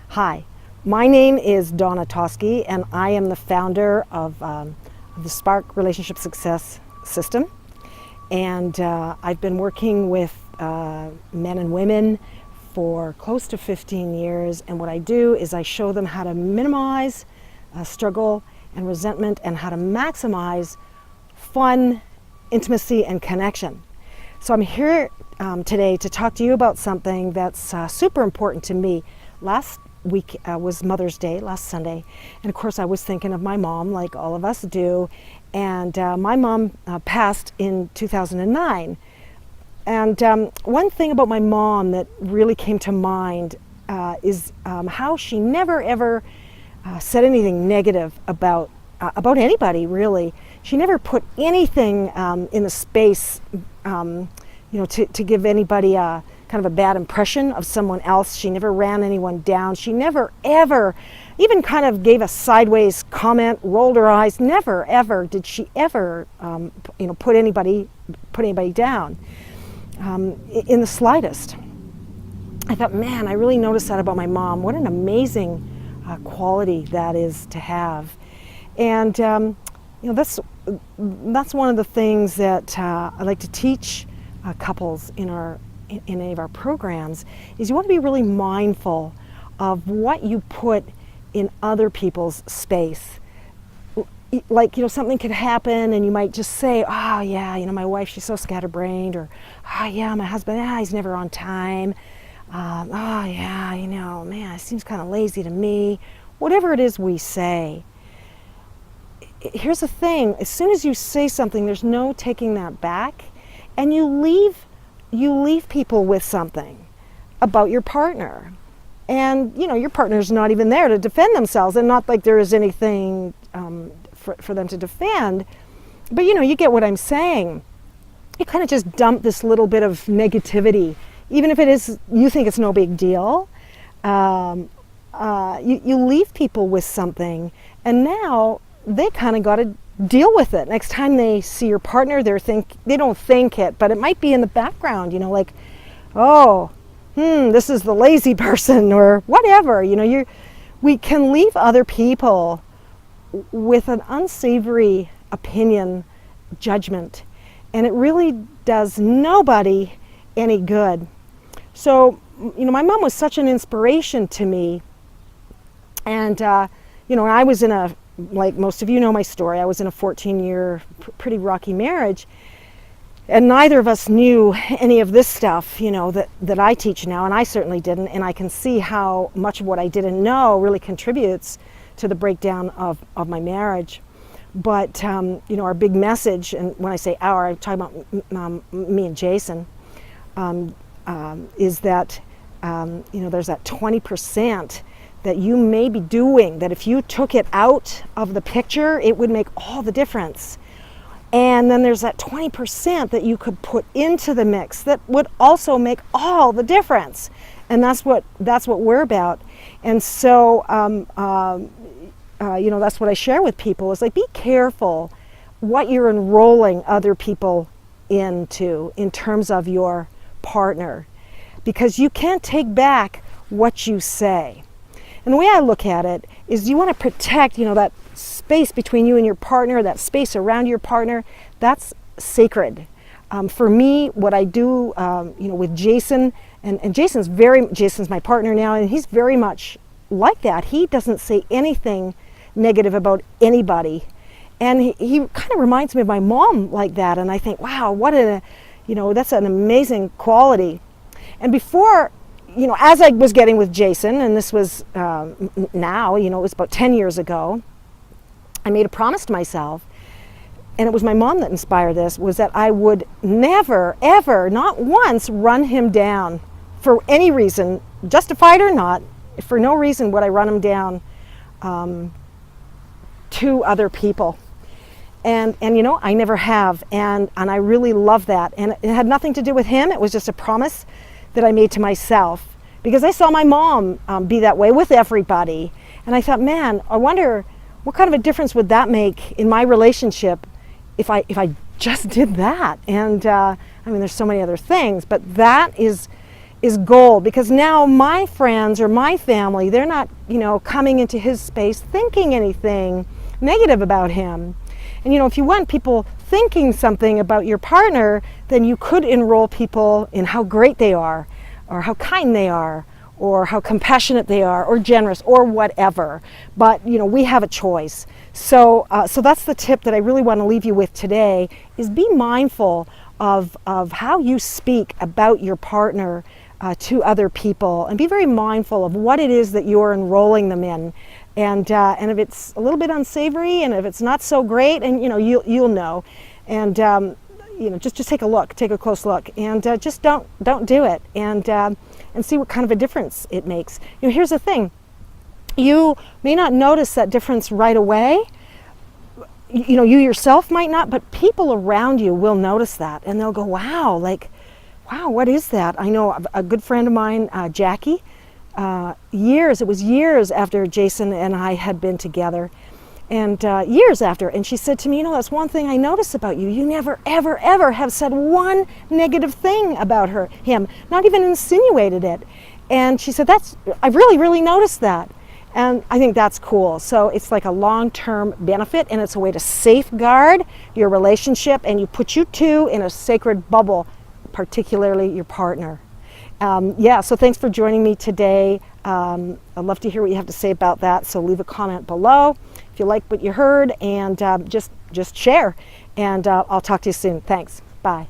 Hi, my name is Donna Toski, and I am the founder of the Spark Relationship Success System. And I've been working with men and women for close to 15 years. And what I do is I show them how to minimize struggle and resentment and how to maximize fun, intimacy, and connection. So I'm here today to talk to you about something that's super important to me. Last week was Mother's Day, last Sunday, and of course I was thinking of my mom, like all of us do, and my mom passed in 2009. And one thing about my mom that really came to mind is how she never ever said anything negative about anybody, really. She never put anything in the space to give anybody kind of a bad impression of someone else. She never ran anyone down. She never ever even kind of gave a sideways comment, rolled her eyes. Never ever did she ever put anybody down in the slightest. I thought, man, I really noticed that about my mom. What an amazing quality that is to have. And that's one of the things that I like to teach couples in any of our programs, is you want to be really mindful of what you put in other people's space. Like, something could happen and you might just say, oh yeah, my wife, she's so scatterbrained, or oh yeah, my husband, he's never on time. Oh yeah, man, it seems kind of lazy to me. Whatever it is we say. Here's the thing, as soon as you say something, there's no taking that back, and you leave people with something about your partner. And your partner's not even there to defend themselves, and not like there is anything for them to defend, but you get what I'm saying. You kind of just dump this little bit of negativity, even if you think it's no big deal. You leave people with something, and now they kind of got to deal with it. Next time they see your partner, they don't think it, but it might be in the background, like, oh, this is the lazy person, or whatever. We can leave other people with an unsavory opinion, judgment, and it really does nobody any good. So, my mom was such an inspiration to me, and I was like most of you know my story, I was in a 14-year pretty rocky marriage, and neither of us knew any of this stuff, that I teach now, and I certainly didn't, and I can see how much of what I didn't know really contributes to the breakdown of my marriage. But our big message, and when I say our, I'm talking about me and Jason, is that there's that 20% that you may be doing, that if you took it out of the picture, it would make all the difference. And then there's that 20% that you could put into the mix that would also make all the difference. And that's what we're about. And so, that's what I share with people, is like, be careful what you're enrolling other people into in terms of your partner, because you can't take back what you say. And the way I look at it is, you want to protect, that space between you and your partner, that space around your partner. That's sacred. For me, what I do, with Jason, and Jason's my partner now, and he's very much like that. He doesn't say anything negative about anybody, and he kind of reminds me of my mom like that. And I think, wow, that's an amazing quality. And before, as I was getting with Jason, and this was now, it was about 10 years ago, I made a promise to myself, and it was my mom that inspired this, was that I would never, ever, not once, run him down for any reason, justified or not. For no reason would I run him down to other people. And I never have, and I really love that. And it had nothing to do with him. It was just a promise that I made to myself, because I saw my mom be that way with everybody. And I thought, man, I wonder what kind of a difference would that make in my relationship if I just did that. And there's so many other things, but that is is gold, because now my friends or my family, they're not, coming into his space thinking anything negative about him. And if you want people thinking something about your partner, then you could enroll people in how great they are, or how kind they are, or how compassionate they are, or generous, or whatever. But we have a choice. So that's the tip that I really want to leave you with today: is be mindful of how you speak about your partner to other people, and be very mindful of what it is that you're enrolling them in. And if it's a little bit unsavory, and if it's not so great, and you'll know. And just take a look, take a close look, and just don't do it, and see what kind of a difference it makes. Here's the thing: you may not notice that difference right away. You yourself might not, but people around you will notice that, and they'll go, wow, what is that? I know a good friend of mine, Jackie, it was years after Jason and I had been together, and years after, and she said to me, that's one thing I notice about you. You never, ever, ever have said one negative thing about him, not even insinuated it. And she said, I've really, really noticed that. And I think that's cool. So it's like a long-term benefit, and it's a way to safeguard your relationship, and you put you two in a sacred bubble, particularly your partner. So thanks for joining me today. I'd love to hear what you have to say about that. So leave a comment below if you like what you heard, and just share. And I'll talk to you soon. Thanks. Bye.